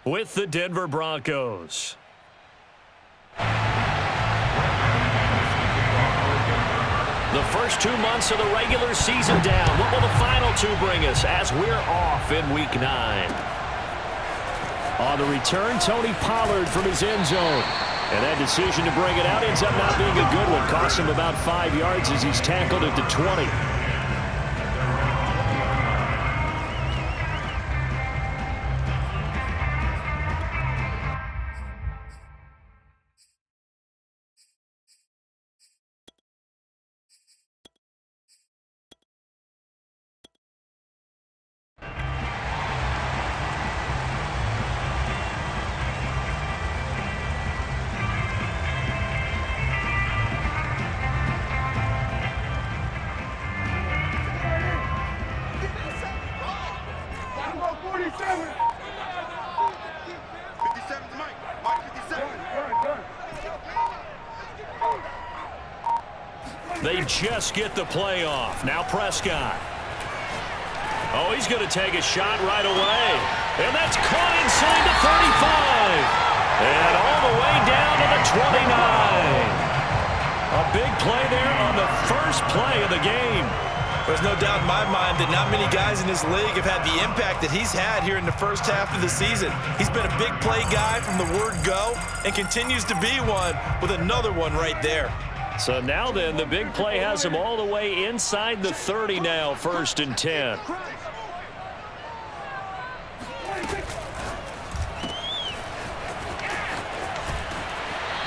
with the Denver Broncos. The first 2 months of the regular season down. What will the final two bring us as we're off in Week 9? On the return, Tony Pollard from his end zone. And that decision to bring it out ends up not being a good one. Costs him about 5 yards as he's tackled at the 20. They just get the play off. Now Prescott. Oh, he's going to take a shot right away. And that's caught inside the 35. And all the way down to the 29. A big play there on the first play of the game. There's no doubt in my mind that not many guys in this league have had the impact that he's had here in the first half of the season. He's been a big play guy from the word go and continues to be one with another one right there. So now then, the big play has him all the way inside the 30 now, 1st and 10.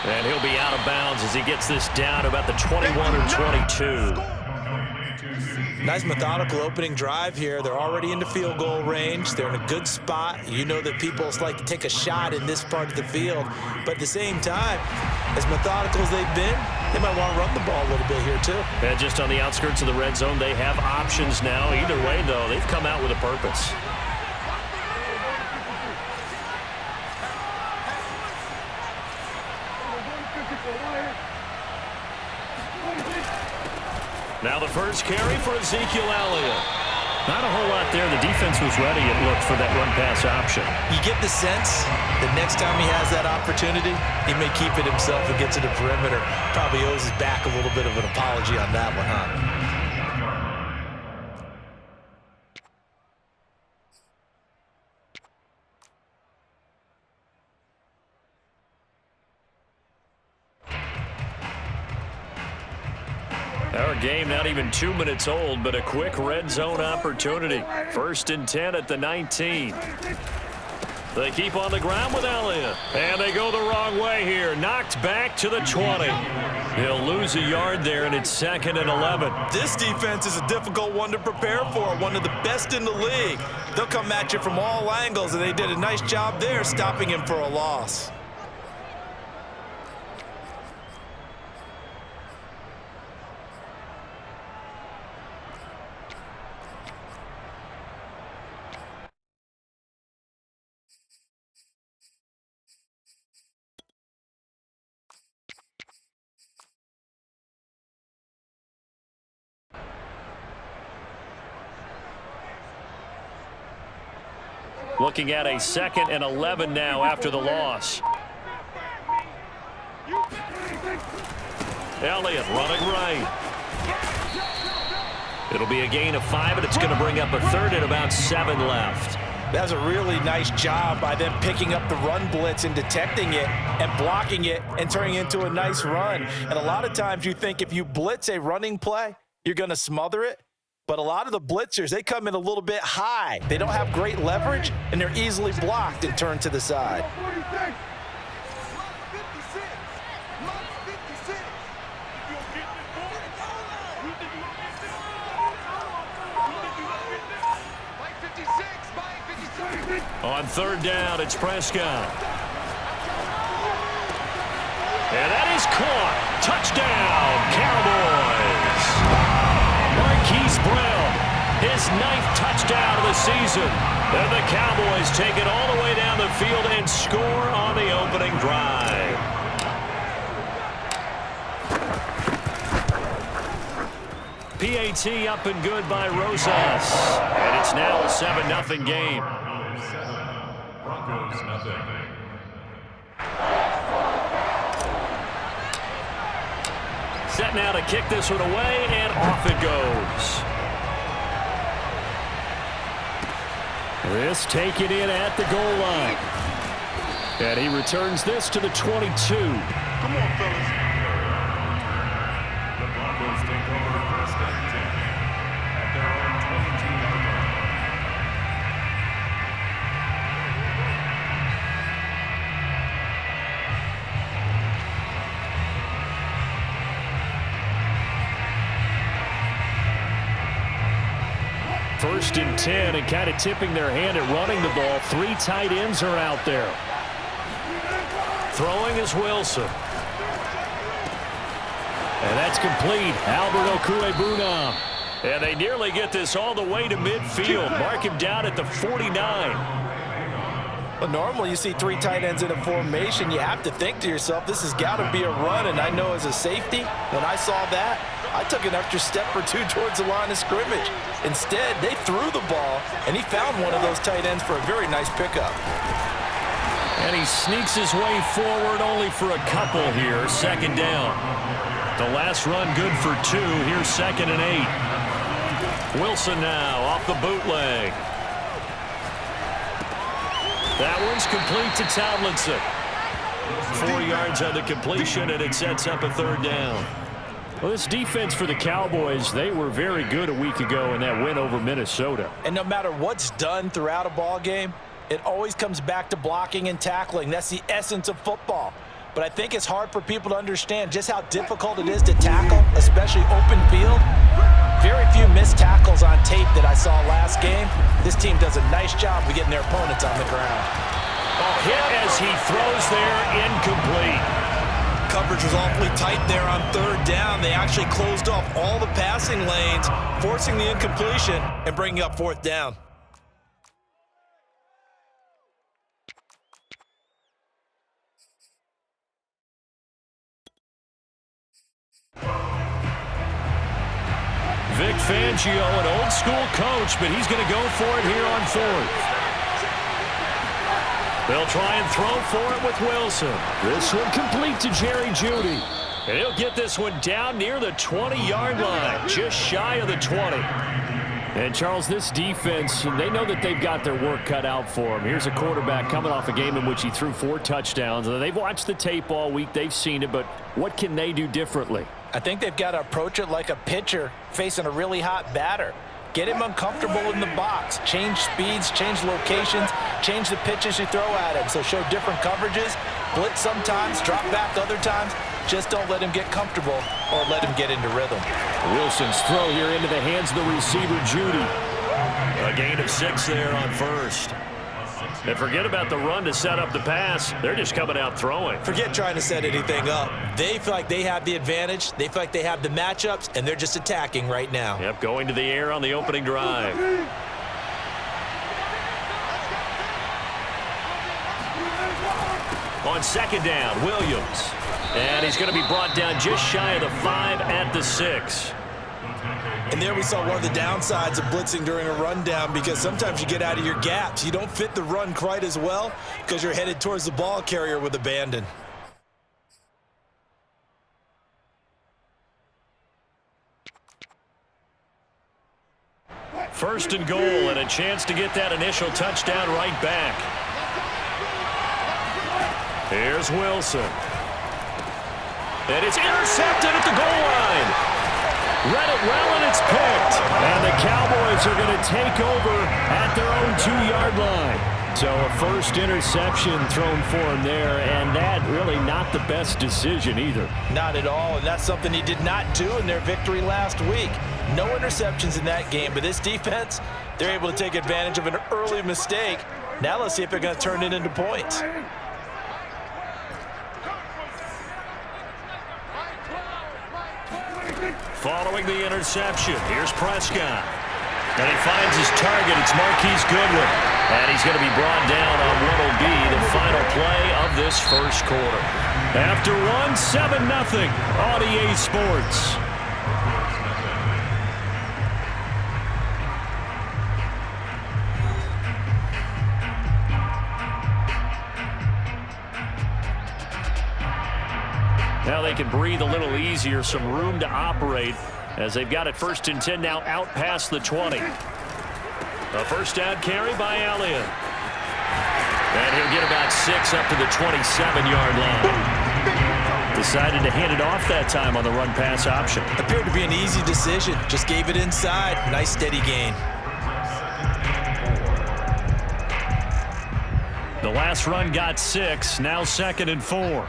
And he'll be out of bounds as he gets this down to about the 21 or 22. Nice methodical opening drive here. They're already into field goal range. They're in a good spot. You know that people like to take a shot in this part of the field. But at the same time, as methodical as they've been, they might want to run the ball a little bit here too. And just on the outskirts of the red zone, they have options now. Either way, though, they've come out with a purpose. Now the first carry for Ezekiel Elliott. Not a whole lot there. The defense was ready, it looked, for that run-pass option. You get the sense that next time he has that opportunity, he may keep it himself and get to the perimeter. Probably owes his back a little bit of an apology on that one, huh? Our game not even 2 minutes old, but a quick red zone opportunity. 1st and 10 at the 19. They keep on the ground with Elliott. And they go the wrong way here. Knocked back to the 20. He'll lose a yard there, and it's 2nd and 11. This defense is a difficult one to prepare for, one of the best in the league. They'll come at you from all angles, and they did a nice job there stopping him for a loss. Looking at a 2nd and 11 now after the loss. Elliott running right. It'll be a gain of 5, and it's going to bring up a 3rd and about 7 left. That was a really nice job by them picking up the run blitz and detecting it and blocking it and turning it into a nice run. And a lot of times you think if you blitz a running play, you're going to smother it. But a lot of the blitzers, they come in a little bit high. They don't have great leverage, and they're easily blocked and turned to the side. On 3rd down, it's Prescott. And that is caught. Touchdown, Cowboys. Marquise Brown, his 9th touchdown of the season. And the Cowboys take it all the way down the field and score on the opening drive. PAT up and good by Rosas. And it's now a 7-0 game. Broncos. Set now to kick this one away, and off it goes. This taken in at the goal line. And he returns this to the 22. Come on, fellas. The Broncos take over first and 10 at their own 22-yard line. First and 10, and kind of tipping their hand at running the ball. 3 tight ends are out there. Throwing is Wilson. And that's complete. Albert Okwuegbunam. And they nearly get this all the way to midfield. Mark him down at the 49. Well, normally you see 3 tight ends in a formation. You have to think to yourself, this has got to be a run. And I know as a safety, when I saw that, I took an extra step or 2 towards the line of scrimmage. Instead, they threw the ball, and he found one of those tight ends for a very nice pickup. And he sneaks his way forward only for a couple here. Second down. The last run good for 2. Here's 2nd and 8. Wilson now off the bootleg. That one's complete to Tomlinson. 4 yards on the completion, and it sets up a 3rd down. Well, this defense for the Cowboys, they were very good a week ago in that win over Minnesota. And no matter what's done throughout a ball game, it always comes back to blocking and tackling. That's the essence of football. But I think it's hard for people to understand just how difficult it is to tackle, especially open field. Very few missed tackles on tape that I saw last game. This team does a nice job of getting their opponents on the ground. Oh, hit as he throws there, incomplete. Coverage was awfully tight there on 3rd down. They actually closed off all the passing lanes, forcing the incompletion and bringing up 4th down. Vic Fangio, an old school coach, but he's going to go for it here on 4th. They'll try and throw for it with Wilson. This one complete to Jerry Jeudy. And he'll get this one down near the 20-yard line, just shy of the 20. And, Charles, this defense, they know that they've got their work cut out for them. Here's a quarterback coming off a game in which he threw 4 touchdowns. They've watched the tape all week. They've seen it, but what can they do differently? I think they've got to approach it like a pitcher facing a really hot batter. Get him uncomfortable in the box. Change speeds, change locations, change the pitches you throw at him. So show different coverages, blitz sometimes, drop back other times. Just don't let him get comfortable or let him get into rhythm. Wilson's throw here into the hands of the receiver, Jeudy. A gain of 6 there on 1st. And forget about the run to set up the pass. They're just coming out throwing. Forget trying to set anything up. They feel like they have the advantage. They feel like they have the matchups, and they're just attacking right now. Yep, going to the air on the opening drive. On 2nd down, Williams. And he's going to be brought down just shy of the 5 at the 6. And there we saw one of the downsides of blitzing during a rundown, because sometimes you get out of your gaps. You don't fit the run quite as well because you're headed towards the ball carrier with abandon. First and goal, and a chance to get that initial touchdown right back. Here's Wilson. And it's intercepted at the goal line. Read it well, and it's picked. And the Cowboys are going to take over at their own 2-yard line. So a first interception thrown for him there, and that really not the best decision either. Not at all, and that's something he did not do in their victory last week. No interceptions in that game, but this defense, they're able to take advantage of an early mistake. Now let's see if they're going to turn it into points. Following the interception, here's Prescott. And he finds his target. It's Marquise Goodwin. And he's going to be brought down on what will be the final play of this first quarter. After one, 7-0 on EA Sports. Now they can breathe a little easier, some room to operate as they've got it 1st and 10 now out past the 20. A first down carry by Elliott. And he'll get about 6 up to the 27-yard line. Decided to hand it off that time on the run-pass option. Appeared to be an easy decision. Just gave it inside. Nice steady gain. The last run got 6. Now 2nd and 4.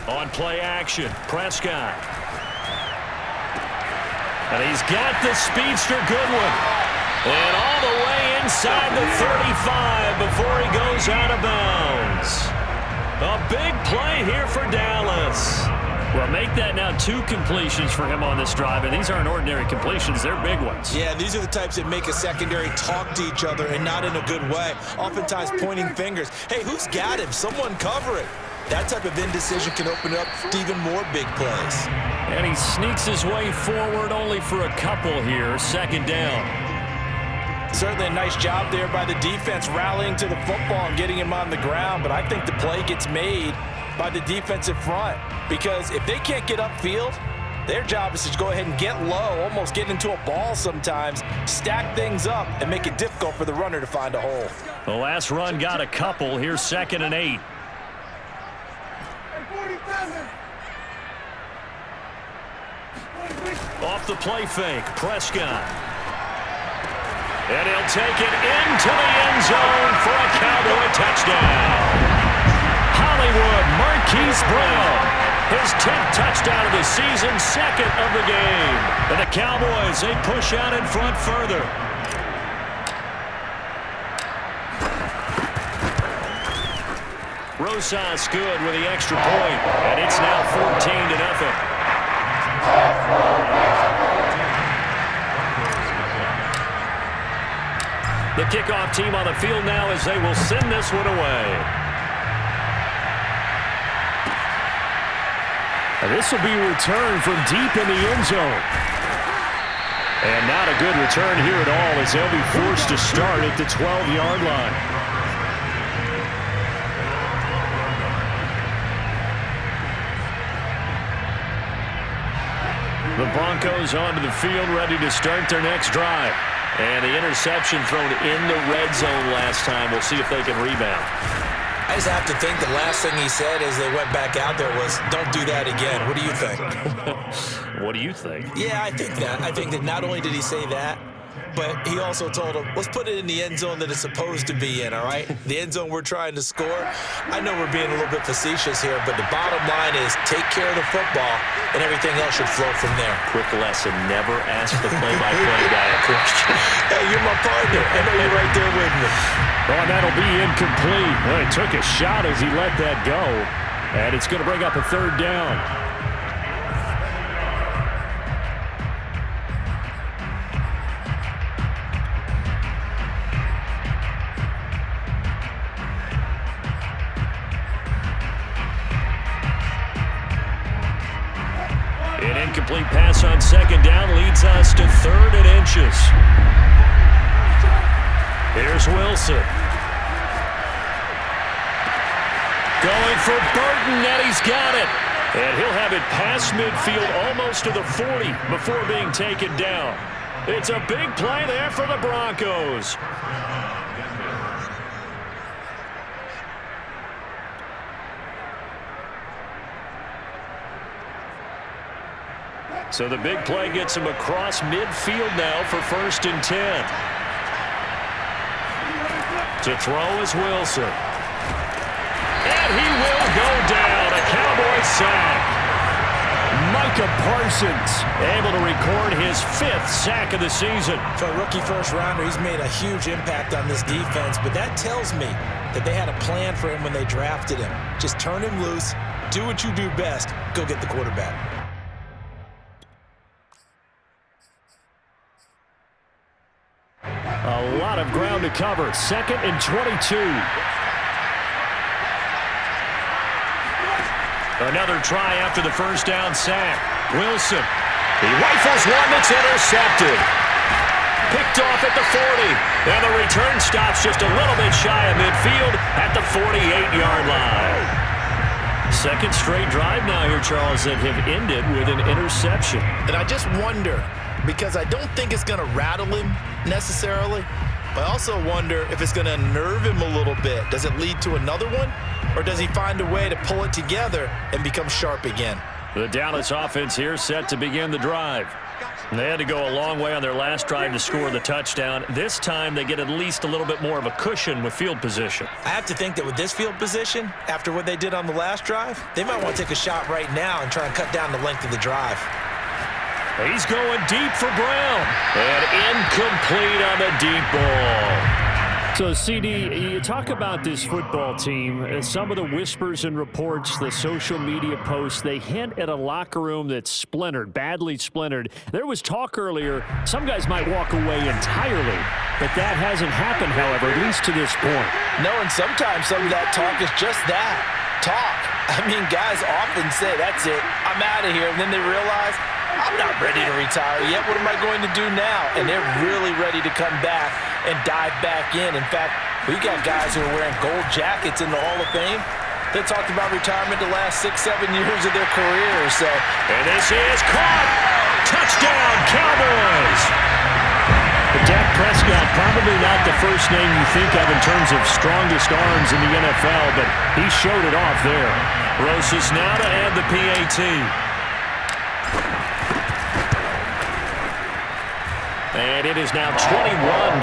On play action, Prescott. And he's got the speedster Goodwin. And all the way inside the 35 before he goes out of bounds. A big play here for Dallas. Well, make that now 2 completions for him on this drive, and these aren't ordinary completions. They're big ones. Yeah, these are the types that make a secondary talk to each other and not in a good way. Oftentimes pointing fingers. Hey, who's got him? Someone cover it. That type of indecision can open up to even more big plays. And he sneaks his way forward only for a couple here. 2nd down. Certainly a nice job there by the defense rallying to the football and getting him on the ground, but I think the play gets made by the defensive front because if they can't get upfield, their job is to go ahead and get low, almost get into a ball sometimes, stack things up, and make it difficult for the runner to find a hole. The last run got a couple. Here's 2nd and 8. Off the play fake, Prescott. And he'll take it into the end zone for a Cowboy touchdown. Hollywood Marquise Brown, his 10th touchdown of the season, 2nd of the game. And the Cowboys, they push out in front further. Rosas good with the extra point, and it's now 14-0. The kickoff team on the field now as they will send this one away. And this will be returned from deep in the end zone. And not a good return here at all as they'll be forced to start at the 12-yard line. The Broncos onto the field, ready to start their next drive. And the interception thrown in the red zone last time. We'll see if they can rebound. I just have to think the last thing he said as they went back out there was, don't do that again. What do you think? What do you think? Yeah, I think that. I think that not only did he say that, but he also told him, let's put it in the end zone that it's supposed to be in, all right? The end zone we're trying to score. I know we're being a little bit facetious here, but the bottom line is take care of the football, and everything else should flow from there. Quick lesson, never ask the play-by-play guy a question. Hey, you're my partner. I know you're right there with me. Oh, that'll be incomplete. Well, he took a shot as he let that go, and it's going to bring up a 3rd down. An incomplete pass on 2nd down leads us to 3rd and inches. Here's Wilson. Going for Burton, and he's got it. And he'll have it past midfield almost to the 40 before being taken down. It's a big play there for the Broncos. So the big play gets him across midfield now for 1st and 10. To throw is Wilson. And he will go down. A Cowboys sack. Micah Parsons able to record his 5th sack of the season. For a rookie first-rounder, he's made a huge impact on this defense, but that tells me that they had a plan for him when they drafted him. Just turn him loose, do what you do best, go get the quarterback. A lot of ground to cover. 2nd and 22. Another try after the first down sack. Wilson. He rifles one that's intercepted. Picked off at the 40. And the return stops just a little bit shy of midfield at the 48-yard line. Second straight drive now here, Charles, that have ended with an interception. And I just wonder, because I don't think it's going to rattle him necessarily, but I also wonder if it's going to unnerve him a little bit. Does it lead to another one? Or does he find a way to pull it together and become sharp again? The Dallas offense here set to begin the drive. They had to go a long way on their last drive to score the touchdown. This time they get at least a little bit more of a cushion with field position. I have to think that with this field position, after what they did on the last drive, they might want to take a shot right now and try and cut down the length of the drive. He's going deep for Brown. And incomplete on the deep ball. So, CD, you talk about this football team, some of the whispers and reports, the social media posts, they hint at a locker room that's splintered, badly splintered. There was talk earlier, some guys might walk away entirely, but that hasn't happened, however, at least to this point. No, and sometimes some of that talk is just that, talk. I mean, guys often say, that's it, I'm out of here, and then they realize, I'm not ready to retire yet. What am I going to do now? And they're really ready to come back and dive back in. In fact, we got guys who are wearing gold jackets in the Hall of Fame. They talked about retirement the last 6-7 years of their careers. So, and this is caught. Touchdown, Cowboys. Dak Prescott, probably not the first name you think of in terms of strongest arms in the NFL, but he showed it off there. Roses now to add the PAT. And it is now 21-0.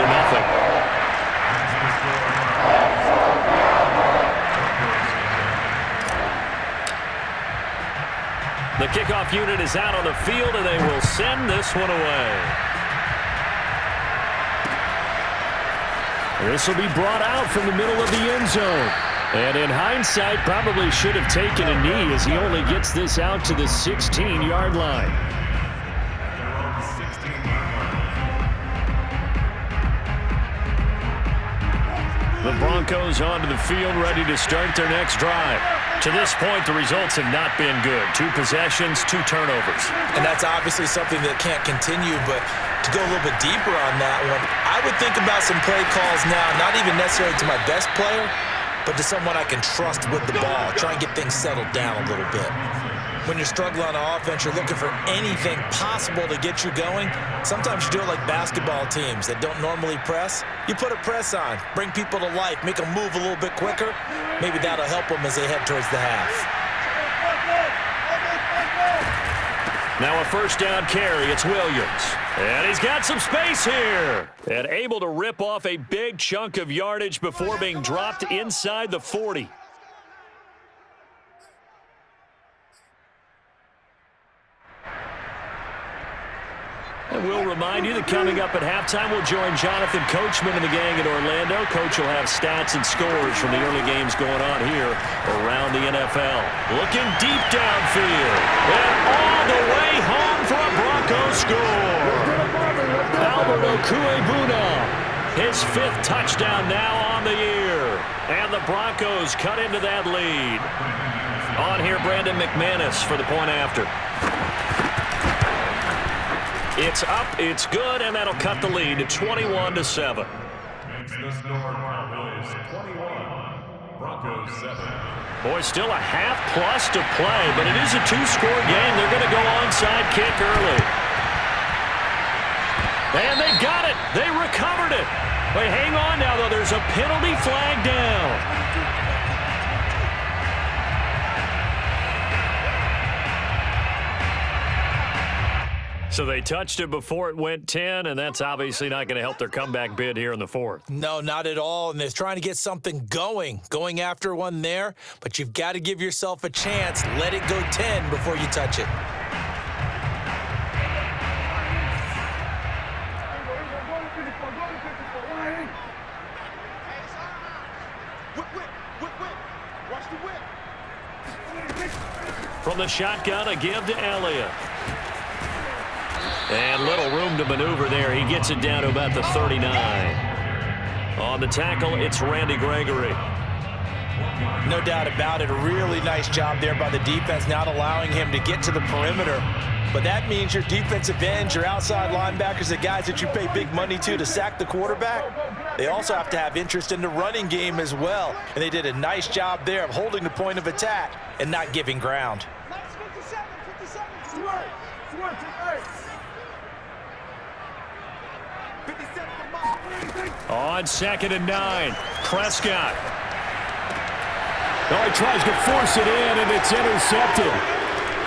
The kickoff unit is out on the field, and they will send this one away. This will be brought out from the middle of the end zone. And in hindsight, probably should have taken a knee as he only gets this out to the 16-yard line. The Broncos onto the field, ready to start their next drive. To this point, the results have not been good. 2 possessions, 2 turnovers. And that's obviously something that can't continue, but to go a little bit deeper on that one, I would think about some play calls now, not even necessarily to my best player, but to someone I can trust with the ball. Try and get things settled down a little bit. When you're struggling on offense, you're looking for anything possible to get you going. Sometimes you do it like basketball teams that don't normally press. You put a press on, bring people to life, make them move a little bit quicker. Maybe that'll help them as they head towards the half. Now a first down carry. It's Williams. And he's got some space here. And able to rip off a big chunk of yardage before being dropped inside the 40. And we'll remind you that coming up at halftime, we'll join Jonathan Coachman and the gang in Orlando. Coach will have stats and scores from the early games going on here around the NFL. Looking deep downfield. And all the way home for a Broncos score. Albert Okuebuna, his 5th touchdown now on the year. And the Broncos cut into that lead. On here, Brandon McManus for the point after. It's up, it's good, and that'll cut the lead to 21-7. Makes the score Cowboys 21, Broncos 7. Boy, still a half plus to play, but it is a 2-score game. They're going to go onside kick early. And they got it. They recovered it. Wait, hang on now, though. There's a penalty flag down. So they touched it before it went 10, and that's obviously not going to help their comeback bid here in the 4th. No, not at all, and they're trying to get something going after one there, but you've got to give yourself a chance. Let it go 10 before you touch it. From the shotgun, a give to Elliott. And little room to maneuver there. He gets it down to about the 39. On the tackle, it's Randy Gregory. No doubt about it. A really nice job there by the defense, not allowing him to get to the perimeter But that means your defensive ends, your outside linebackers, the guys that you pay big money to sack the quarterback, they also have to have interest in the running game as well. And they did a nice job there of holding the point of attack and not giving ground. On 2nd and 9, Prescott. Oh, he tries to force it in, and it's intercepted.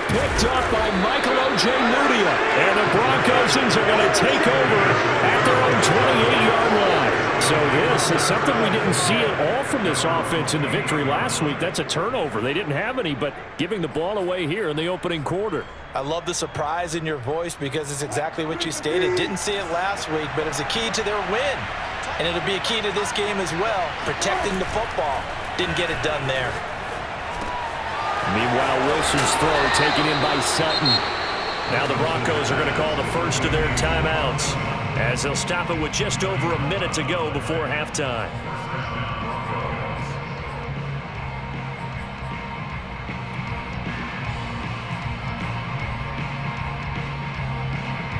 Picked up by Michael O.J. Mudia. And the Broncos are going to take over at their own 28-yard line. So this is something we didn't see at all from this offense in the victory last week. That's a turnover. They didn't have any, but giving the ball away here in the opening quarter. I love the surprise in your voice because it's exactly what you stated. Didn't see it last week, but it was a key to their win. And it'll be a key to this game as well, protecting the football. Didn't get it done there. Meanwhile, Wilson's throw taken in by Sutton. Now the Broncos are going to call the first of their timeouts as they'll stop it with just over a minute to go before halftime.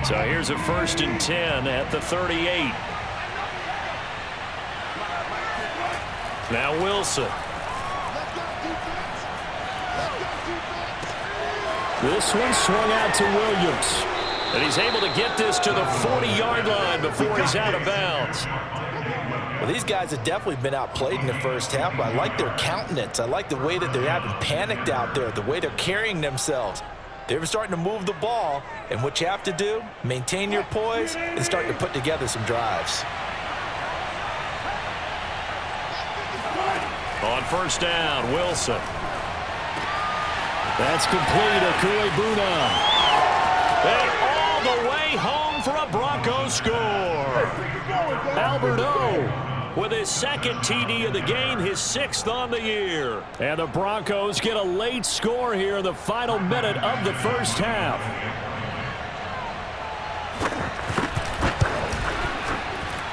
So here's a 1st and 10 at the 38. Now Wilson. This one swung out to Williams. And he's able to get this to the 40-yard line before he's out of bounds. Well, these guys have definitely been outplayed in the first half. I like their countenance. I like the way that they're having panicked out there, the way they're carrying themselves. They're starting to move the ball, and what you have to do, maintain your poise and start to put together some drives. On 1st down, Wilson. That's complete, Akuebuna. And all the way home for a Broncos score. Albert O with his 2nd TD of the game, his 6th on the year. And the Broncos get a late score here in the final minute of the first half.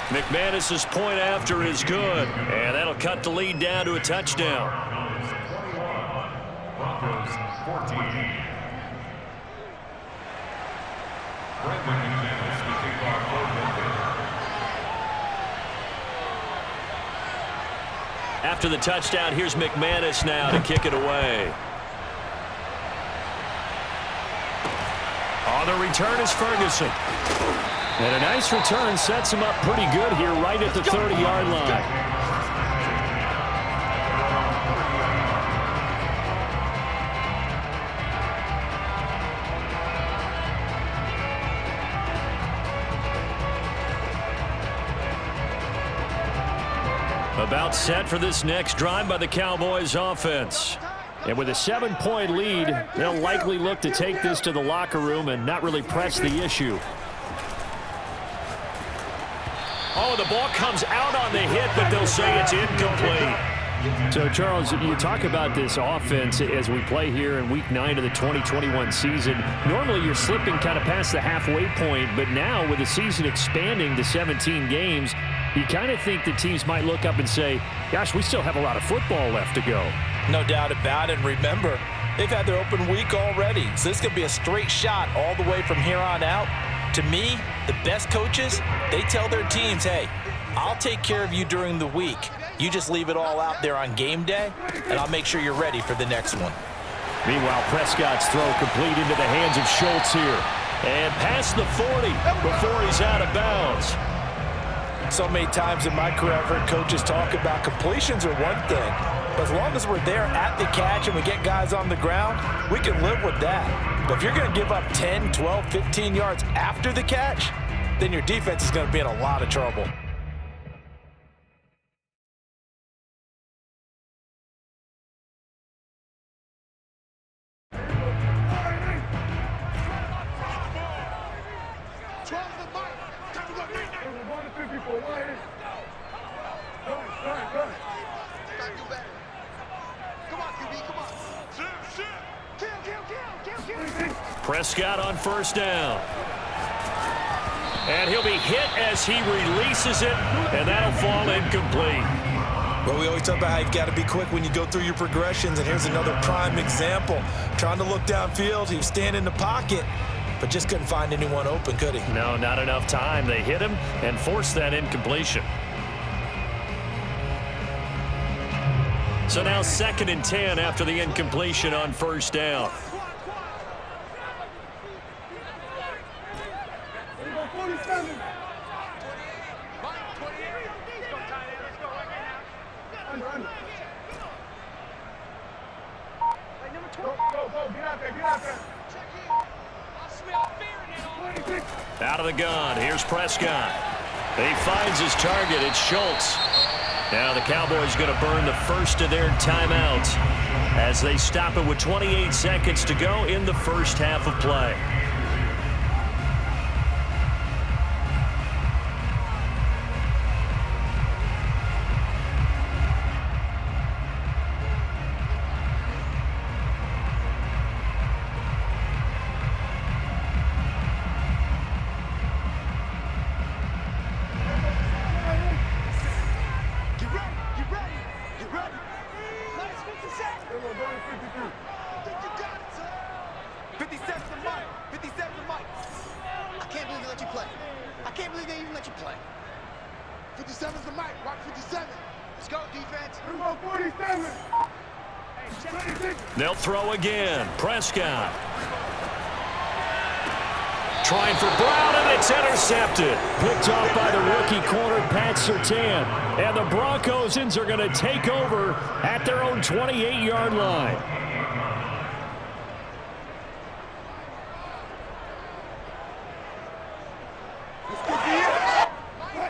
McManus's point after is good, and that'll cut the lead down to a touchdown. Broncos 14. Brandon McManus to kick off for Denver. After the touchdown, here's McManus now to kick it away. On the return is Ferguson. And a nice return sets him up pretty good here right at the 30-yard line. About set for this next drive by the Cowboys offense. And with a 7-point lead, they'll likely look to take this to the locker room and not really press the issue. Oh, the ball comes out on the hit, but they'll say it's incomplete. So, Charles, you talk about this offense as we play here in Week 9 of the 2021 season. Normally, you're slipping kind of past the halfway point, but now with the season expanding to 17 games, you kind of think the teams might look up and say, gosh, we still have a lot of football left to go. No doubt about it. And remember, they've had their open week already, so this could be a straight shot all the way from here on out. To me, the best coaches, they tell their teams, hey, I'll take care of you during the week. You just leave it all out there on game day, and I'll make sure you're ready for the next one. Meanwhile, Prescott's throw complete into the hands of Schultz here. And past the 40 before he's out of bounds. So many times in my career, I've heard coaches talk about completions are one thing. But as long as we're there at the catch and we get guys on the ground, we can live with that. But if you're going to give up 10, 12, 15 yards after the catch, then your defense is going to be in a lot of trouble. Prescott on 1st down. And he'll be hit as he releases it, and that'll fall incomplete. Well, we always talk about how you've got to be quick when you go through your progressions, and here's another prime example. Trying to look downfield, he was standing in the pocket, but just couldn't find anyone open, could he? No, not enough time. They hit him and forced that incompletion. So now 2nd and 10 after the incompletion on first down. Out of the gun, here's Prescott. He finds his target, it's Schultz. Now the Cowboys going to burn the first of their timeouts as they stop it with 28 seconds to go in the first half of play. They'll throw again. Prescott. Trying for Brown, and it's intercepted. Picked off by the rookie corner, Pat Surtain. And the Broncos are going to take over at their own 28-yard line.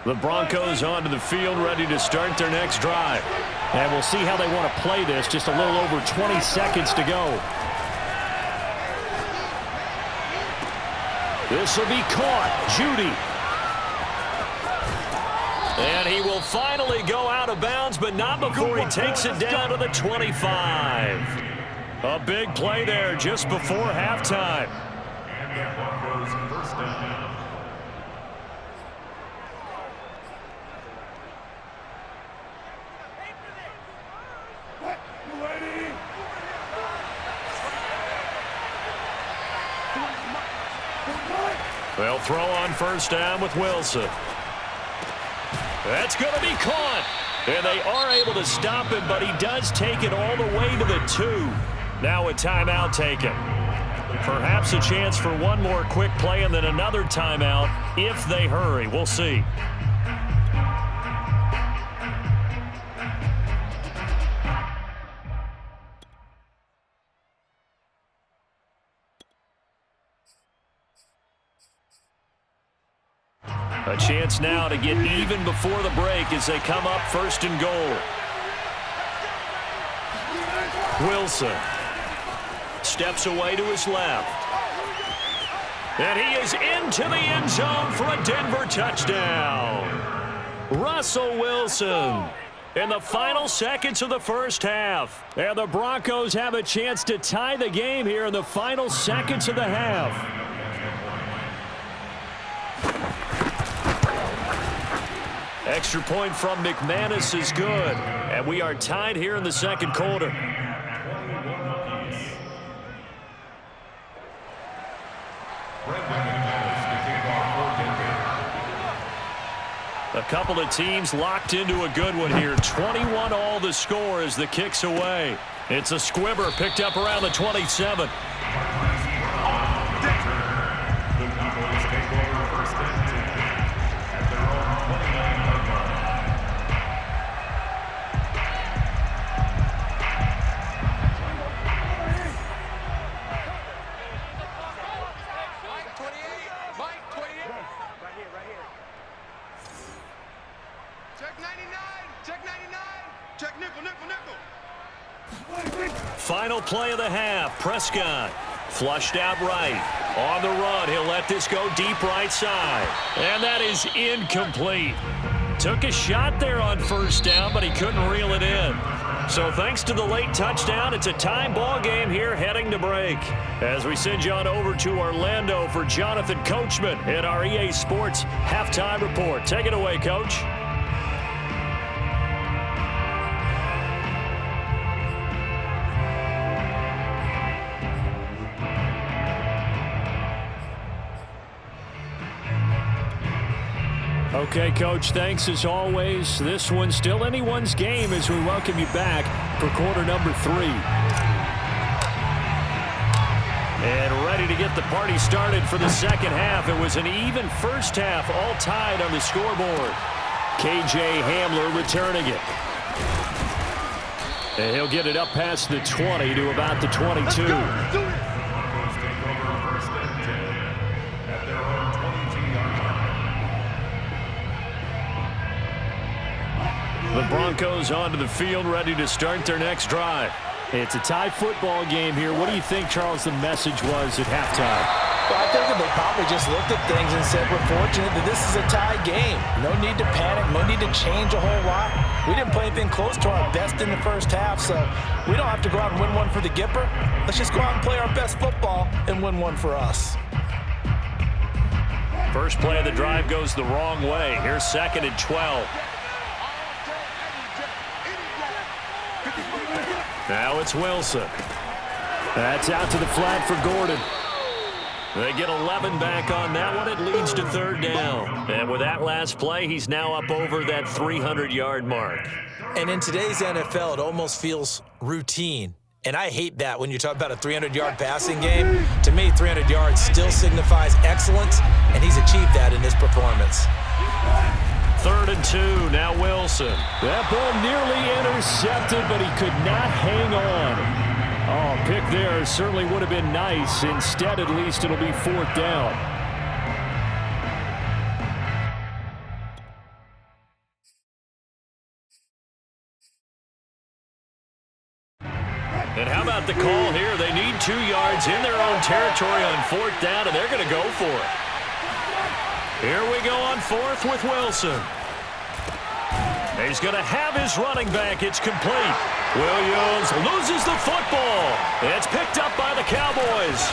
The Broncos onto the field, ready to start their next drive. And we'll see how they want to play this. Just a little over 20 seconds to go. This will be caught. Judy. And he will finally go out of bounds, but not before he takes it down to the 25. A big play there just before halftime. And the Broncos first down. They'll throw on first down with Wilson. That's going to be caught. And they are able to stop him, but he does take it all the way to the 2. Now a timeout taken. Perhaps a chance for one more quick play and then another timeout if they hurry. We'll see. A chance now to get even before the break as they come up 1st and goal. Wilson steps away to his left. And he is into the end zone for a Denver touchdown. Russell Wilson in the final seconds of the first half. And the Broncos have a chance to tie the game here in the final seconds of the half. Extra point from McManus is good. And we are tied here in the second quarter. A couple of teams locked into a good one here. 21 all the score as the kick's away. It's a squibber picked up around the 27. Final play of the half. Prescott flushed out right. On the run, he'll let this go deep right side. And that is incomplete. Took a shot there on first down, but he couldn't reel it in. So thanks to the late touchdown, it's a tie ball game here heading to break. As we send you on over to Orlando for Jonathan Coachman in our EA Sports Halftime Report. Take it away, Coach. Okay, Coach, thanks as always. This one's still anyone's game as we welcome you back for quarter number 3. And ready to get the party started for the second half. It was an even first half, all tied on the scoreboard. KJ Hamler returning it. And he'll get it up past the 20 to about the 22. Broncos take over first and 10 at their own 22-yard line. The Broncos onto the field, ready to start their next drive. It's a tie football game here. What do you think, Charles, the message was at halftime? Well, I think they probably just looked at things and said, we're fortunate that this is a tie game. No need to panic, no need to change a whole lot. We didn't play anything close to our best in the first half, so we don't have to go out and win one for the Gipper. Let's just go out and play our best football and win one for us. First play of the drive goes the wrong way. Here's 2nd and 12. Now it's Wilson. That's out to the flat for Gordon. They get 11 back on that one. It leads to 3rd down. And with that last play, he's now up over that 300-yard mark. And in today's NFL, it almost feels routine. And I hate that when you talk about a 300-yard passing game. To me, 300 yards still signifies excellence, and he's achieved that in this performance. 3rd and 2, now Wilson. That ball nearly intercepted, but he could not hang on. Oh, pick there certainly would have been nice. Instead, at least it'll be 4th down. And how about the call here? They need 2 yards in their own territory on 4th down, and they're going to go for it. Here we go on 4th with Wilson. He's going to have his running back. It's complete. Williams loses the football. It's picked up by the Cowboys.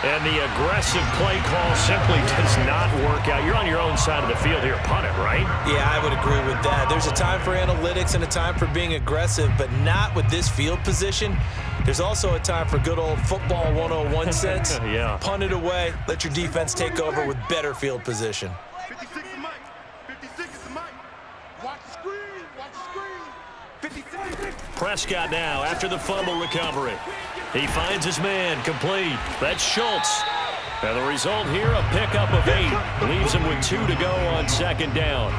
And the aggressive play call simply does not work out. You're on your own side of the field here. Punt it, right? Yeah, I would agree with that. There's a time for analytics and a time for being aggressive, but not with this field position. There's also a time for good old football 101 sense. Yeah. Punt it away. Let your defense take over with better field position. 56 is Mike. 56 is Mike. Watch the screen. Watch the screen. 56. Prescott now after the fumble recovery. He finds his man complete. That's Schultz. And the result here, a pickup of 8. Leaves him with 2 to go on 2nd down.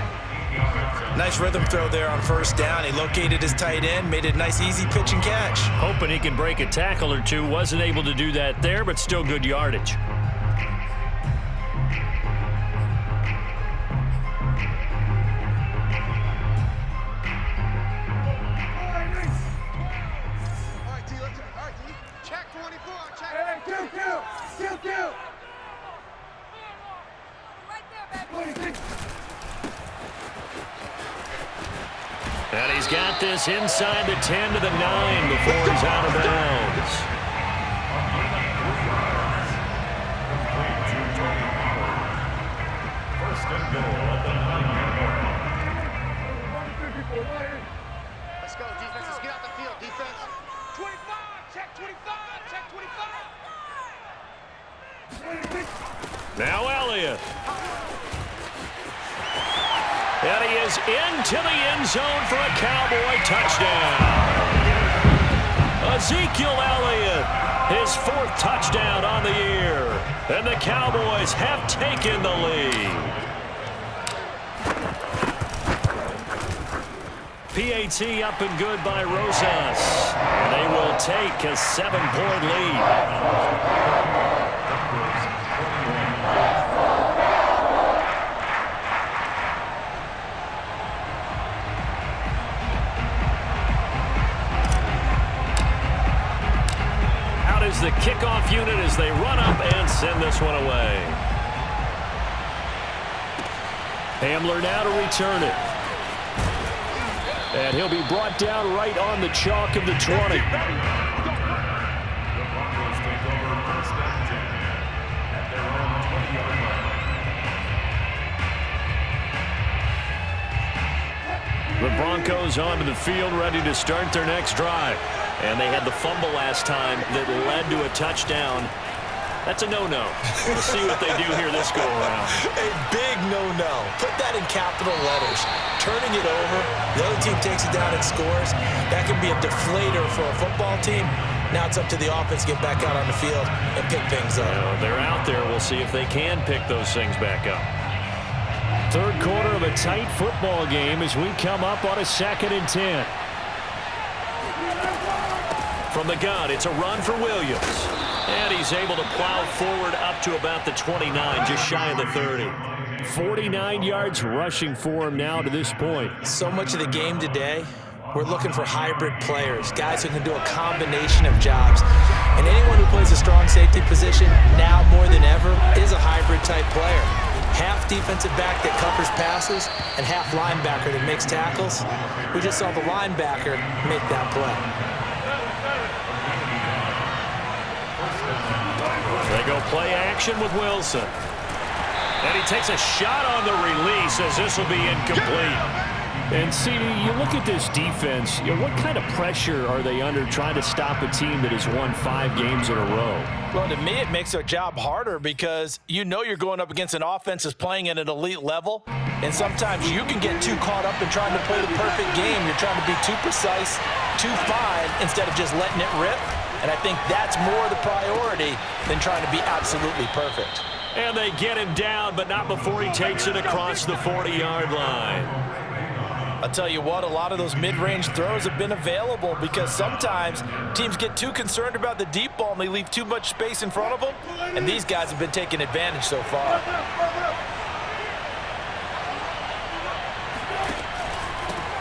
Nice rhythm throw there on 1st down. He located his tight end, made it a nice easy pitch and catch. Hoping he can break a tackle or two. Wasn't able to do that there, but still good yardage. And he's got this inside the 10 to the 9 before he's out of bounds. First and goal at the 9-yard line. Let's go, defense. Let's get out the field, defense. 25, check 25, check 25. Now Elliott. And he is into the end zone for a Cowboy touchdown. Ezekiel Elliott, his 4th touchdown on the year. And the Cowboys have taken the lead. PAT up and good by Rosas. And they will take a 7-point lead. The kickoff unit as they run up and send this one away. Hamler now to return it. And he'll be brought down right on the chalk of the 20. The Broncos take over first and 10 at their own 20-yard line. The Broncos onto the field, ready to start their next drive. And they had the fumble last time that led to a touchdown. That's a no-no. We'll see what they do here this go-around. A big no-no. Put that in capital letters. Turning it over, the other team takes it down and scores. That can be a deflator for a football team. Now it's up to the offense to get back out on the field and pick things up. Well, they're out there. We'll see if they can pick those things back up. Third quarter of a tight football game as we come up on a 2nd and 10. From the gun, it's a run for Williams. And he's able to plow forward up to about the 29, just shy of the 30. 49 yards rushing for him now to this point. So much of the game today, we're looking for hybrid players, guys who can do a combination of jobs. And anyone who plays a strong safety position, now more than ever, is a hybrid-type player. Half defensive back that covers passes and half linebacker that makes tackles. We just saw the linebacker make that play. They go play action with Wilson. And he takes a shot on the release as this will be incomplete. And see, you look at this defense, what kind of pressure are they under trying to stop a team that has won 5 games in a row? Well, to me, it makes their job harder because you know you're going up against an offense that's playing at an elite level, and sometimes you can get too caught up in trying to play the perfect game. You're trying to be too precise, too fine, instead of just letting it rip. And I think that's more the priority than trying to be absolutely perfect. And they get him down, but not before he takes it across the 40-yard line. I'll tell you what, a lot of those mid-range throws have been available because sometimes teams get too concerned about the deep ball and they leave too much space in front of them, and these guys have been taking advantage so far.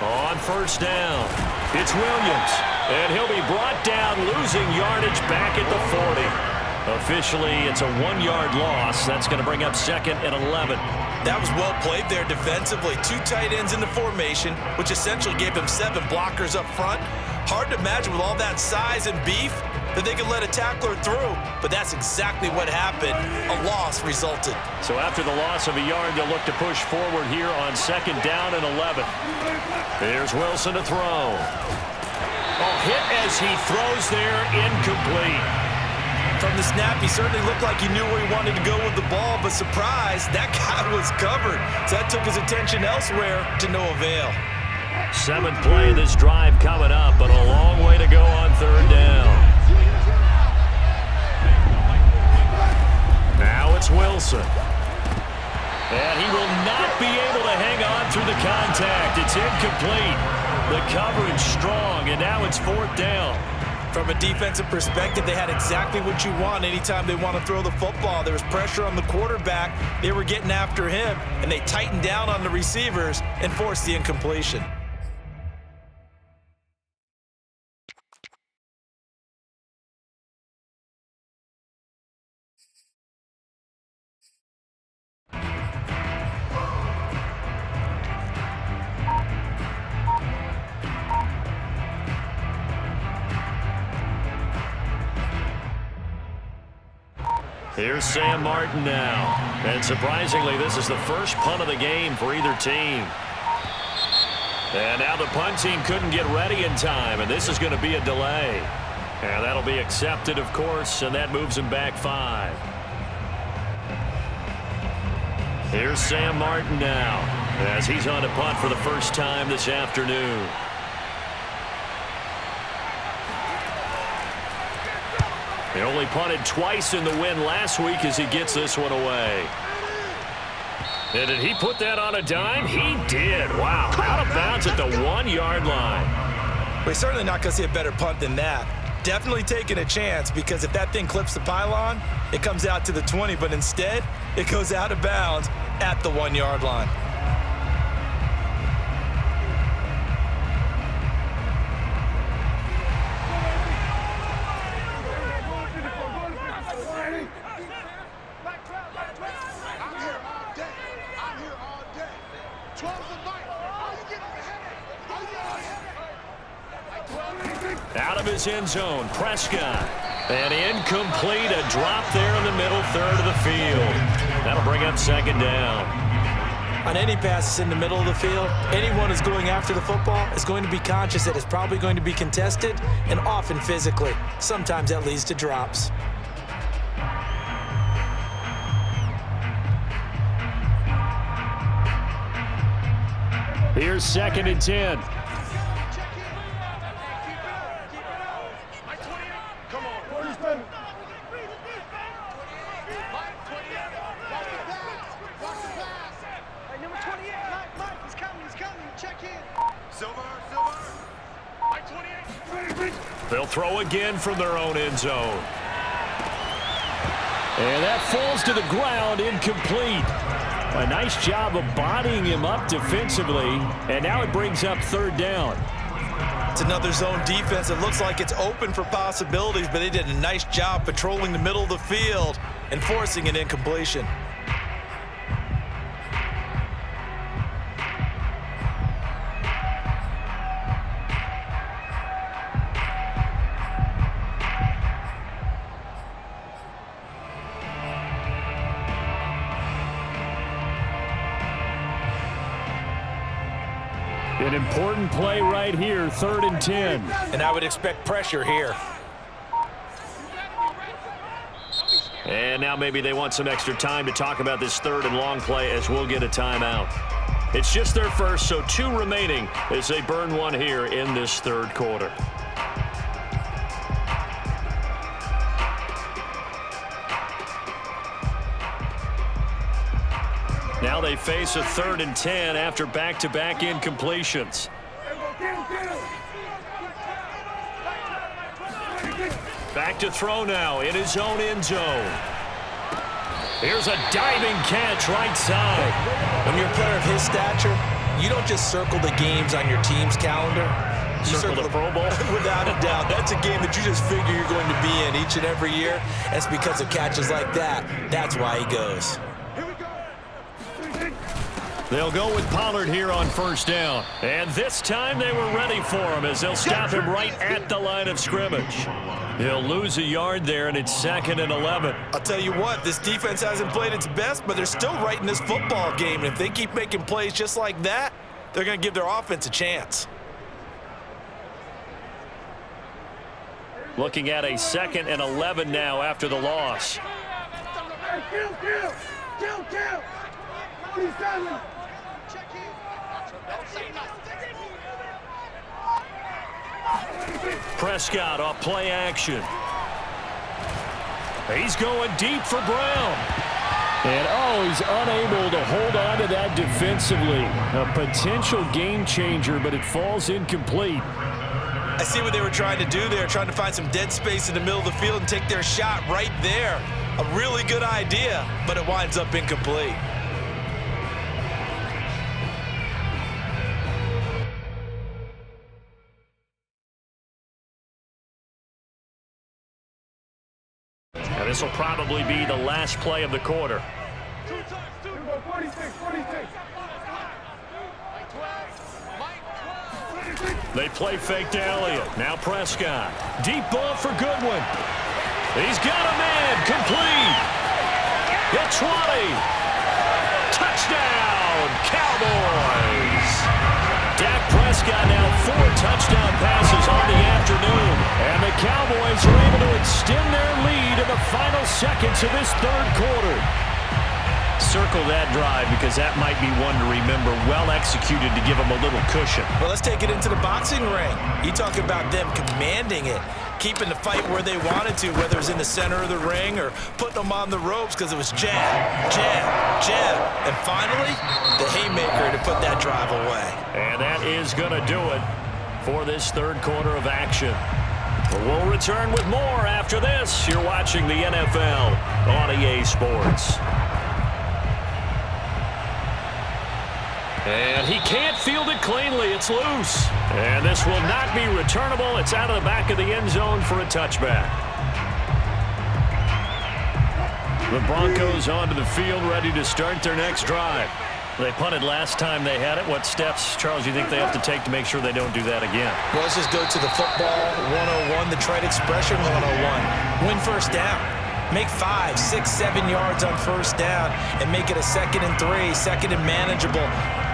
On first down, it's Williams, and he'll be brought down, losing yardage back at the 40. Officially, it's a 1-yard loss. That's going to bring up 2nd and 11. That was well played there defensively. 2 tight ends in the formation, which essentially gave him 7 blockers up front. Hard to imagine with all that size and beef that they could let a tackler through, but that's exactly what happened. A loss resulted. So after the loss of a yard, they'll look to push forward here on 2nd down and 11. Here's Wilson to throw. Hit as he throws there, incomplete. From the snap, he certainly looked like he knew where he wanted to go with the ball, but surprise, that guy was covered. So that took his attention elsewhere to no avail. 7th play of this drive coming up, but a long way to go on 3rd down. Now it's Wilson. And he will not be able to hang on through the contact. It's incomplete. The coverage strong, and now it's 4th down. From a defensive perspective, they had exactly what you want anytime they want to throw the football. There was pressure on the quarterback. They were getting after him, and they tightened down on the receivers and forced the incompletion. Here's Sam Martin now. And surprisingly, this is the first punt of the game for either team. And now the punt team couldn't get ready in time, and this is going to be a delay. And that'll be accepted, of course, and that moves him back 5. Here's Sam Martin now as he's on a punt for the first time this afternoon. He only punted twice in the win last week as he gets this one away. And did he put that on a dime? He did. Wow. Out of bounds at the 1-yard line. We're certainly not going to see a better punt than that. Definitely taking a chance because if that thing clips the pylon, it comes out to the 20, but instead, it goes out of bounds at the 1-yard line. Out of his end zone, Prescott. And incomplete, a drop there in the middle third of the field. That'll bring up 2nd down. On any passes in the middle of the field, anyone who's going after the football is going to be conscious that it's probably going to be contested and often physically. Sometimes that leads to drops. Here's 2nd and 10. They'll throw again from their own end zone. And that falls to the ground, incomplete. A nice job of bodying him up defensively, and now it brings up 3rd down. It's another zone defense. It looks like it's open for possibilities, but they did a nice job patrolling the middle of the field and forcing an incompletion. An important play right here, 3rd and 10. And I would expect pressure here. And now maybe they want some extra time to talk about this 3rd and long play as we'll get a timeout. It's just their first, so 2 remaining as they burn one here in this 3rd quarter. Now they face a 3rd and 10 after back-to-back incompletions. Back to throw now in his own end zone. Here's a diving catch right side. When you're a player of his stature, you don't just circle the games on your team's calendar. You Circle the Pro Bowl? Without a doubt. That's a game that you just figure you're going to be in each and every year. That's because of catches like that. That's why he goes. They'll go with Pollard here on 1st down. And this time they were ready for him as they'll stop him right at the line of scrimmage. He'll lose a yard there, and it's 2nd and 11. I'll tell you what, this defense hasn't played its best, but they're still right in this football game. And if they keep making plays just like that, they're going to give their offense a chance. Looking at a 2nd and 11 now after the loss. Kill. 47. Prescott off play action. He's going deep for Brown. And, he's unable to hold on to that defensively. A potential game changer, but it falls incomplete. I see what they were trying to do there, trying to find some dead space in the middle of the field and take their shot right there. A really good idea, but it winds up incomplete. And this will probably be the last play of the quarter. 46. They play fake to Elliott. Now Prescott. Deep ball for Goodwin. He's got a man. Complete. At 20. Touchdown, Cowboys. Dak Prescott now 4 touchdown passes on the afternoon. And the Cowboys are able to extend their lead in the final seconds of this 3rd quarter. Circle that drive because that might be one to remember. Well executed to give them a little cushion. Well, let's take it into the boxing ring. You talk about them commanding it, keeping the fight where they wanted to, whether it was in the center of the ring or putting them on the ropes because it was jab, and finally, the haymaker to put that drive away. And that is going to do it for this 3rd quarter of action. We'll return with more after this. You're watching the NFL on EA Sports. And he can't field it cleanly. It's loose. And this will not be returnable. It's out of the back of the end zone for a touchback. The Broncos onto the field, ready to start their next drive. They punted last time they had it. What steps, Charles, you think they have to take to make sure they don't do that again? Well, let's just go to the football 101, the trade expression 101. Win 1st down. Make 5, 6, 7 yards on 1st down and make it a 2nd and 3, 2nd and manageable.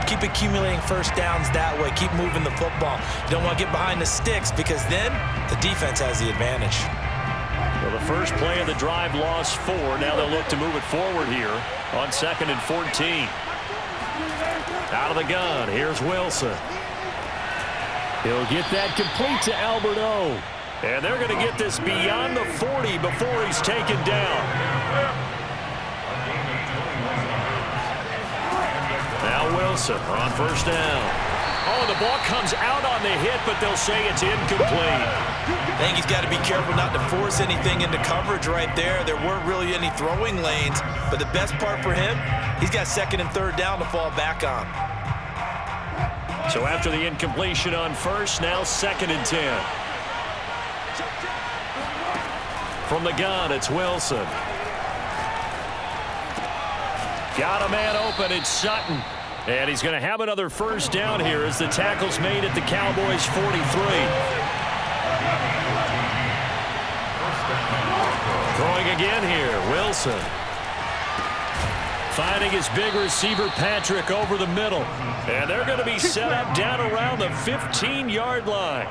Keep accumulating 1st downs that way. Keep moving the football. You don't want to get behind the sticks because then the defense has the advantage. Well, the first play of the drive lost 4. Now they'll look to move it forward here on 2nd and 14. Out of the gun, here's Wilson. He'll get that complete to Alberto. And they're going to get this beyond the 40 before he's taken down. Now Wilson on first down. Oh, the ball comes out on the hit, but they'll say it's incomplete. I think he's got to be careful not to force anything into coverage right there. There weren't really any throwing lanes, but the best part for him, he's got second and third down to fall back on. So after the incompletion on first, now second and 10. From the gun, it's Wilson. Got a man open, it's Sutton. And he's going to have another first down here as the tackle's made at the Cowboys' 43. Throwing again here, Wilson. Finding his big receiver, Patrick, over the middle. And they're going to be set up down around the 15-yard line.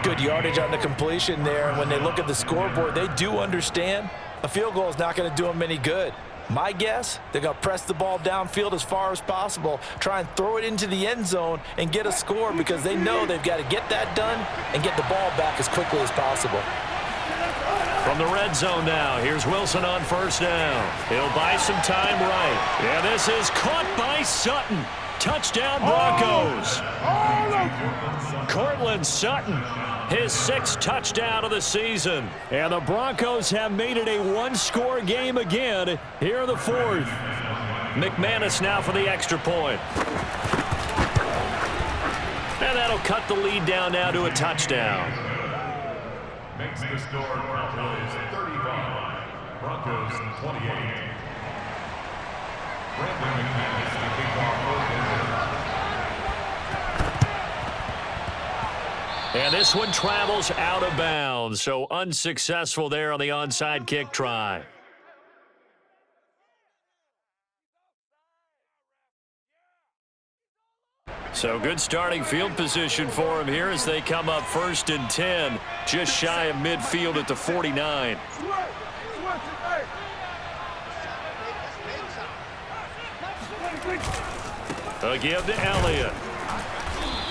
Good yardage on the completion there. And when they look at the scoreboard, they do understand a field goal is not going to do them any good. My guess, they're going to press the ball downfield as far as possible, try and throw it into the end zone and get a score because they know they've got to get that done and get the ball back as quickly as possible. From the red zone now, here's Wilson on first down. He'll buy some time right. Yeah, this is caught by Sutton. Touchdown, Broncos. Cortland Sutton, his 6th touchdown of the season. And the Broncos have made it a one-score game again here in the 4th. McManus now for the extra point. And that'll cut the lead down now to a touchdown. Makes the score Cowboys 35, Broncos 28. Brandon McManus to kick off. And this one travels out of bounds, so unsuccessful there on the onside kick try. So good starting field position for him here as they come up 1st and 10, just shy of midfield at the 49. A give to Elliott.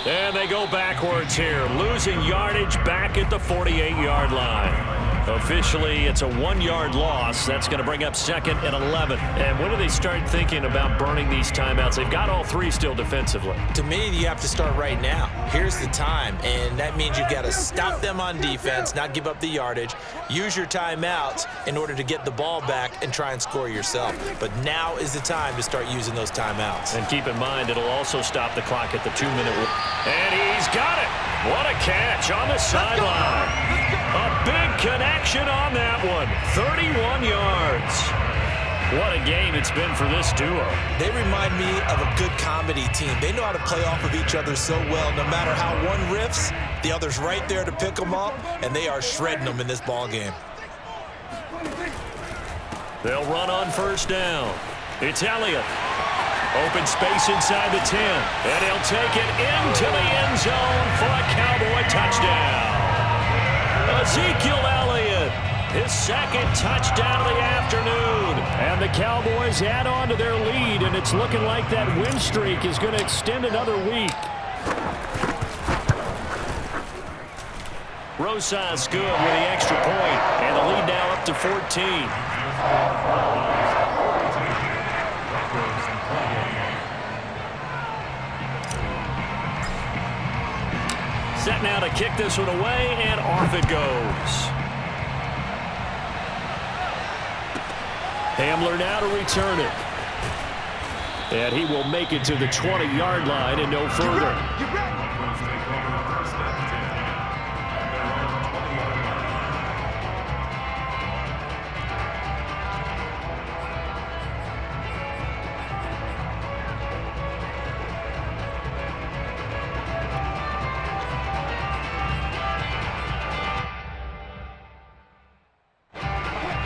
And they go backwards here, losing yardage back at the 48-yard line. Officially, it's a 1-yard loss. That's going to bring up 2nd and 11. And when do they start thinking about burning these timeouts? They've got all 3 still defensively. To me, you have to start right now. Here's the time, and that means you've got to stop them on defense, not give up the yardage, use your timeouts in order to get the ball back and try and score yourself. But now is the time to start using those timeouts. And keep in mind, it'll also stop the clock at the 2-minute warning. And he's got it. What a catch on the sideline. A big connection on that one. 31 yards. What a game it's been for this duo. They remind me of a good comedy team. They know how to play off of each other so well. No matter how one riffs, the other's right there to pick them up, and they are shredding them in this ball game. They'll run on first down. It's Elliott. Open space inside the 10. And he'll take it into the end zone for a Cowboy touchdown. Ezekiel Elliott, his 2nd touchdown of the afternoon. And the Cowboys add on to their lead, and it's looking like that win streak is going to extend another week. Rosas good with the extra point, and the lead now up to 14. Set now to kick this one away, and off it goes. Hamler now to return it. And he will make it to the 20-yard line and no further.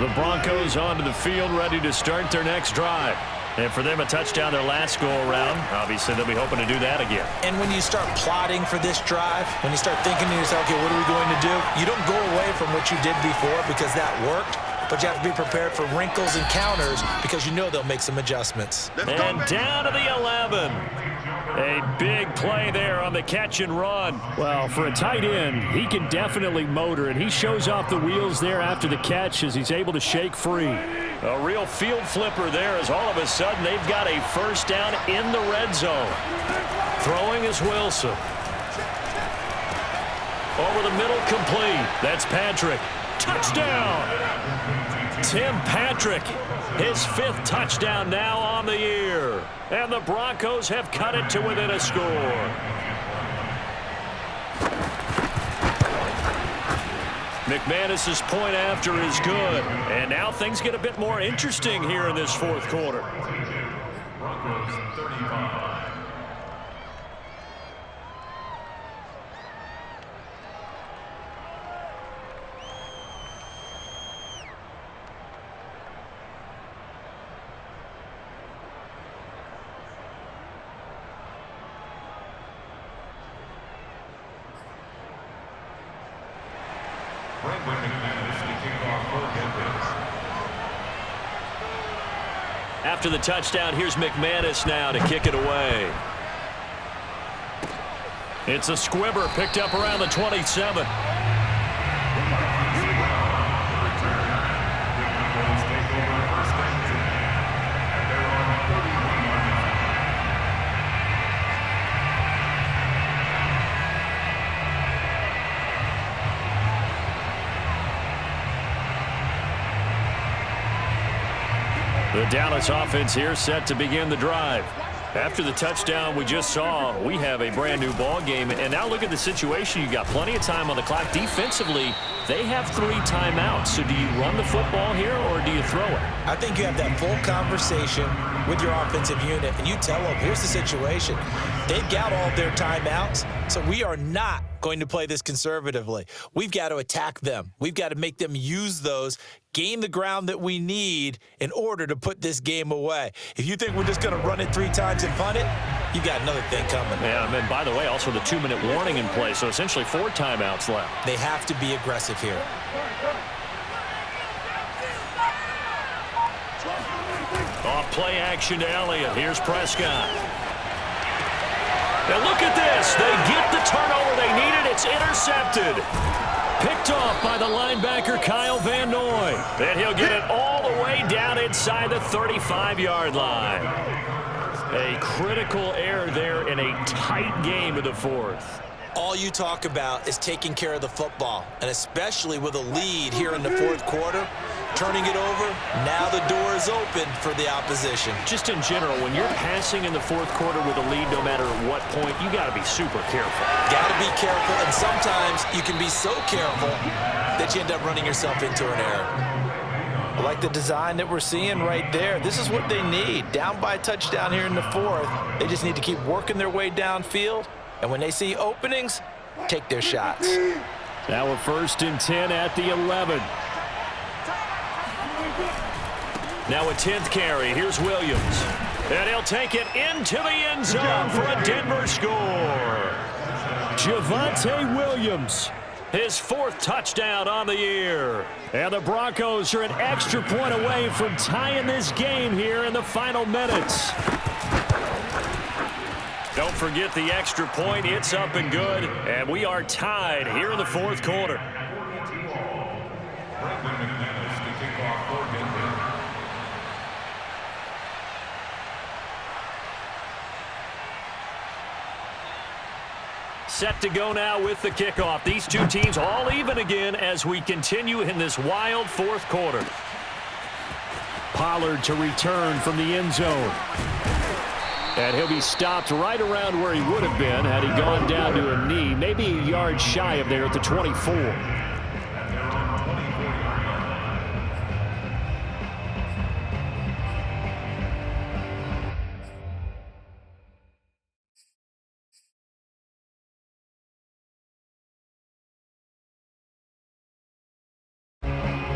The Broncos onto the field, ready to start their next drive. And for them, a touchdown their last go-around. Obviously, they'll be hoping to do that again. And when you start plotting for this drive, when you start thinking to yourself, okay, what are we going to do? You don't go away from what you did before because that worked. but you have to be prepared for wrinkles and counters because you know they'll make some adjustments. And down to the 11. A big play there on the catch and run. Well, for a tight end, he can definitely motor, and he shows off the wheels there after the catch as he's able to shake free. A real field flipper there as all of a sudden they've got a first down in the red zone. Throwing is Wilson. Over the middle, complete. That's Patrick. Touchdown! Tim Patrick, his 5th touchdown now on the year. And the Broncos have cut it to within a score. McManus's point after is good. And now things get a bit more interesting here in this 4th quarter. Broncos 35. After the touchdown, here's McManus now to kick it away. It's a squibber picked up around the 27. The Dallas offense here set to begin the drive. After the touchdown we just saw, we have a brand new ball game. And now look at the situation. You got plenty of time on the clock. Defensively, they have 3 timeouts. So do you run the football here or do you throw it? I think you have that full conversation with your offensive unit, and you tell them, here's the situation. They've got all their timeouts, so we are not going to play this conservatively. We've got to attack them. We've got to make them use those, gain the ground that we need in order to put this game away. If you think we're just going to run it 3 times and punt it, you got another thing coming. Yeah, and by the way, also the 2-minute warning in play, so essentially 4 timeouts left. They have to be aggressive here. Off play action to Elliott. Here's Prescott. And look at this. They get the turnover they needed. It's intercepted. Picked off by the linebacker Kyle Van Noy. And he'll get it all the way down inside the 35-yard line. A critical error there in a tight game in the 4th. All you talk about is taking care of the football, and especially with a lead here in the 4th quarter, turning it over, now the door is open for the opposition. Just in general, when you're passing in the 4th quarter with a lead, no matter what point, you got to be super careful. Got to be careful, and sometimes you can be so careful that you end up running yourself into an error. I like the design that we're seeing right there. This is what they need. Down by a touchdown here in the 4th. They just need to keep working their way downfield. And when they see openings, take their shots. Now a 1st and 10 at the 11. Now a 10th carry. Here's Williams. And he'll take it into the end zone for a Denver score. Javonte Williams. His 4th touchdown on the year. And the Broncos are an extra point away from tying this game here in the final minutes. Don't forget the extra point. It's up and good. And we are tied here in the 4th quarter. Set to go now with the kickoff. These two teams all even again as we continue in this wild 4th quarter. Pollard to return from the end zone. And he'll be stopped right around where he would have been had he gone down to a knee, maybe a yard shy of there at the 24.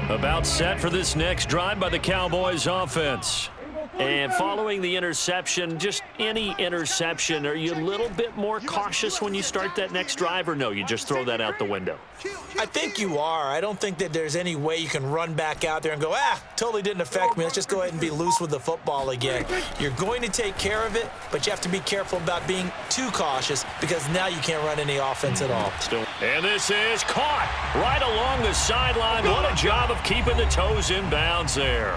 About set for this next drive by the Cowboys offense. And following the interception, just any interception, are you a little bit more cautious when you start that next drive, or no, you just throw that out the window? I think you are. I don't think that there's any way you can run back out there and go, totally didn't affect me. Let's just go ahead and be loose with the football again. You're going to take care of it, but you have to be careful about being too cautious because now you can't run any offense at all. And this is caught right along the sideline. What a job of keeping the toes in bounds there.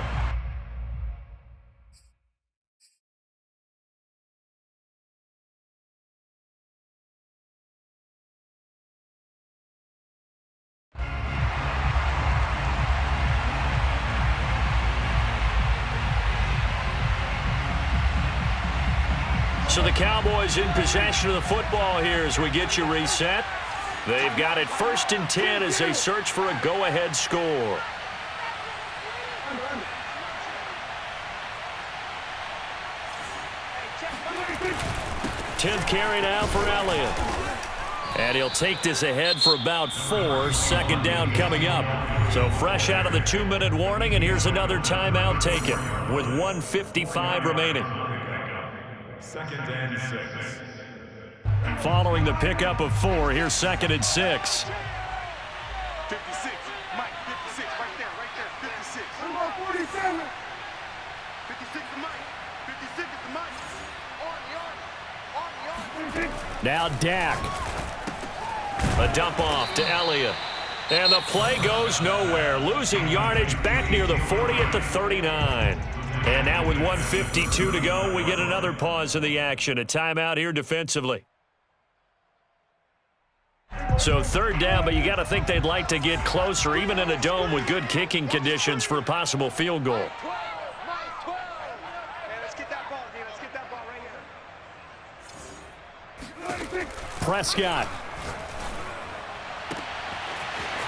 So the Cowboys in possession of the football here as we get you reset. They've got it 1st and 10 as they search for a go-ahead score. Tenth carry now for Elliott. And he'll take this ahead for about 4. 2nd down coming up. So fresh out of the 2-minute warning, and here's another timeout taken with 1:55 remaining. 2nd and 6. Following the pickup of 4, here's 2nd and 6. 56, Mike, 56, right there, 56. What about 47? 56 is Mike, 56 is Mike. On. Now Dak. A dump off to Elliott. And the play goes nowhere. Losing yardage back near the 40 at the 39. And now with 1:52 to go, we get another pause in the action. A timeout here defensively. So 3rd down, but you got to think they'd like to get closer, even in a dome with good kicking conditions for a possible field goal. 12, Mike, 12. Man, let's get that ball, D. Let's get that ball right here. Prescott.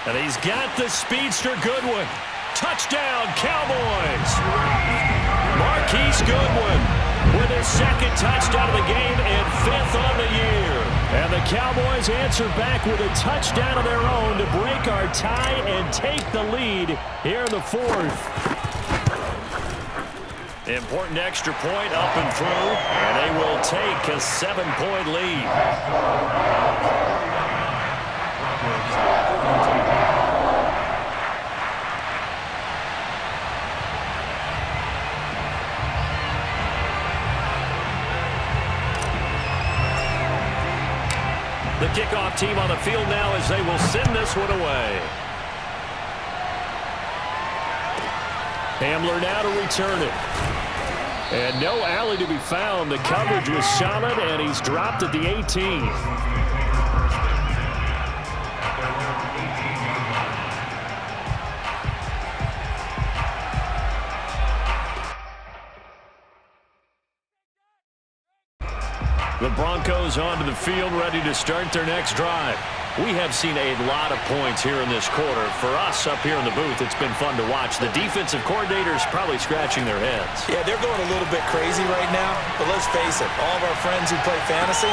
And he's got the speedster Goodwin. Touchdown, Cowboys. Marquise Goodwin with his 2nd touchdown of the game and 5th on the year. And the Cowboys answer back with a touchdown of their own to break our tie and take the lead here in the 4th. Important extra point up and through, and they will take a 7-point lead. The kickoff team on the field now as they will send this one away. Hamler now to return it. And no alley to be found. The coverage was solid, and he's dropped at the 18. The Broncos onto the field, ready to start their next drive. We have seen a lot of points here in this quarter. For us up here in the booth, it's been fun to watch. The defensive coordinators probably scratching their heads. Yeah, they're going a little bit crazy right now, but let's face it, all of our friends who play fantasy,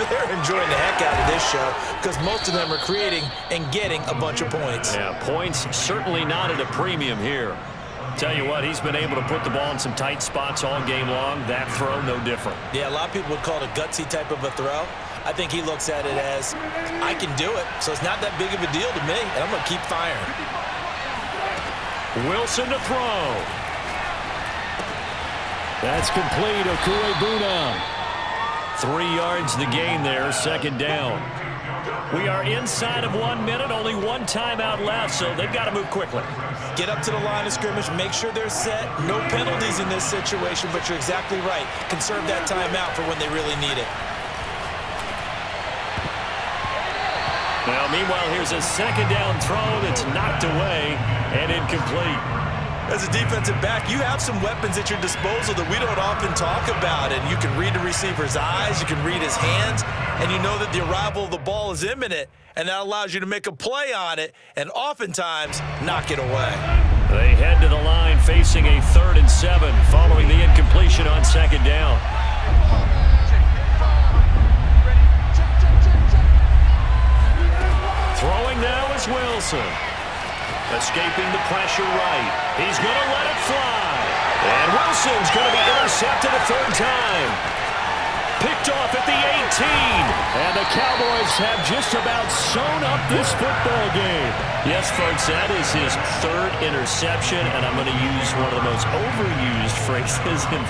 they're enjoying the heck out of this show because most of them are creating and getting a bunch of points. Yeah, points certainly not at a premium here. Tell you what, he's been able to put the ball in some tight spots all game long. That throw, no different. Yeah, a lot of people would call it a gutsy type of a throw. I think he looks at it as, I can do it, so it's not that big of a deal to me, and I'm going to keep firing. Wilson to throw. That's complete. Okuegbunam. 3 yards the gain there, 2nd down. We are inside of 1 minute, only 1 timeout left, so they've got to move quickly. Get up to the line of scrimmage, make sure they're set. No penalties in this situation, but you're exactly right. Conserve that timeout for when they really need it. Now, meanwhile, here's a 2nd down throw that's knocked away and incomplete. As a defensive back, you have some weapons at your disposal that we don't often talk about, and you can read the receiver's eyes, you can read his hands, and you know that the arrival of the ball is imminent, and that allows you to make a play on it and oftentimes knock it away. They head to the line facing a 3rd and 7 following the incompletion on 2nd down. Throwing now is Wilson. Escaping the pressure right. He's going to let it fly. And Wilson's going to be intercepted a third time. Picked off at the 18. And the Cowboys have just about sewn up this football game. Yes, folks, that is his third interception, and I'm going to use one of the most overused phrases in